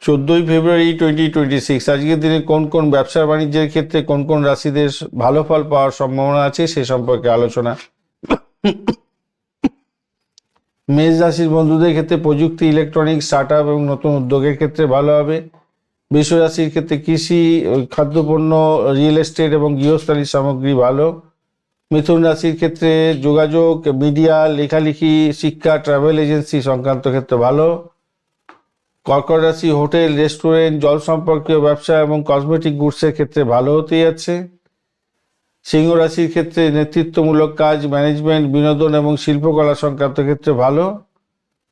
14 ফেব্রুয়ারি 2026 আজকের দিনে কোন কোন ব্যবসা বাণিজ্যের ক্ষেত্রে কোন কোন রাশিদের ভালো ফল পাওয়ার সম্ভাবনা আছে সে সম্পর্কে আলোচনা। মেষ রাশির বন্ধুদের ক্ষেত্রে প্রযুক্তি, ইলেকট্রনিক্স, স্টার্টআপ এবং নতুন উদ্যোগের ক্ষেত্রে ভালো হবে। বৃষ রাশির ক্ষেত্রে কৃষি, খাদ্যপণ্য, রিয়েল এস্টেট এবং গৃহস্থালী সামগ্রী ভালো। মিথুন রাশির ক্ষেত্রে যোগাযোগ, মিডিয়া, লেখালেখি, শিক্ষা, ট্রাভেল এজেন্সি সংক্রান্ত ক্ষেত্রে ভালো। কর্কট রাশি হোটেল, রেস্টুরেন্ট, জল সম্পর্কীয় ব্যবসা এবং কসমেটিক গুডসের ক্ষেত্রে ভালো হতে যাচ্ছে। সিংহ রাশির ক্ষেত্রে নেতৃত্বমূলক কাজ, ম্যানেজমেন্ট, বিনোদন এবং শিল্পকলা সংক্রান্ত ক্ষেত্রে ভালো।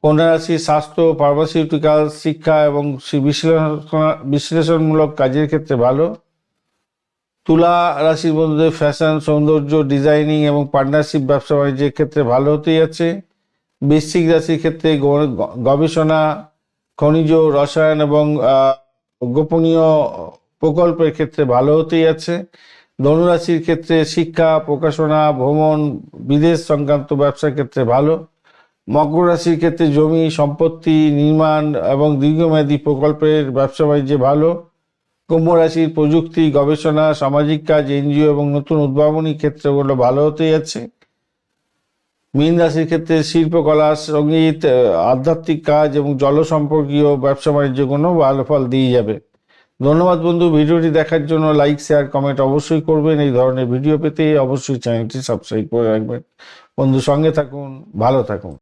কন্যা রাশি স্বাস্থ্য, ফার্মাসিউটিক্যাল, শিক্ষা এবং বিশ্লেষণমূলক কাজের ক্ষেত্রে ভালো। তুলা রাশির বন্ধুদের ফ্যাশন, সৌন্দর্য, ডিজাইনিং এবং পার্টনারশিপ ব্যবসা বাণিজ্যের ক্ষেত্রে ভালো হতে যাচ্ছে। বৃশ্চিক রাশির ক্ষেত্রে গবেষণা, খনিজ, রসায়ন এবং গোপনীয় প্রকল্পের ক্ষেত্রে ভালো হতে যাচ্ছে। ধনুরাশির ক্ষেত্রে শিক্ষা, প্রকাশনা, ভ্রমণ, বিদেশ সংক্রান্ত ব্যবসার ক্ষেত্রে ভালো। মকর রাশির ক্ষেত্রে জমি, সম্পত্তি, নির্মাণ এবং দীর্ঘমেয়াদী প্রকল্পের ব্যবসা বাণিজ্যে ভালো। কুম্ভ রাশির প্রযুক্তি, গবেষণা, সামাজিক কাজ, এনজিও এবং নতুন উদ্ভাবনী ক্ষেত্রগুলো ভালো হতে যাচ্ছে। মীন রাশির ক্ষেত্রে শিল্পকলা, সঙ্গীত, আধ্যাত্মিক কাজ এবং জল সম্পর্কীয় ব্যবসা বাণিজ্যগুলো ভালো ফল দিয়ে যাবে। ধন্যবাদ বন্ধু, ভিডিওটি দেখার জন্য লাইক, শেয়ার, কমেন্ট অবশ্যই করবেন। এই ধরনের ভিডিও পেতে অবশ্যই চ্যানেলটি সাবস্ক্রাইব করে রাখবেন। বন্ধু সঙ্গে থাকুন, ভালো থাকুন।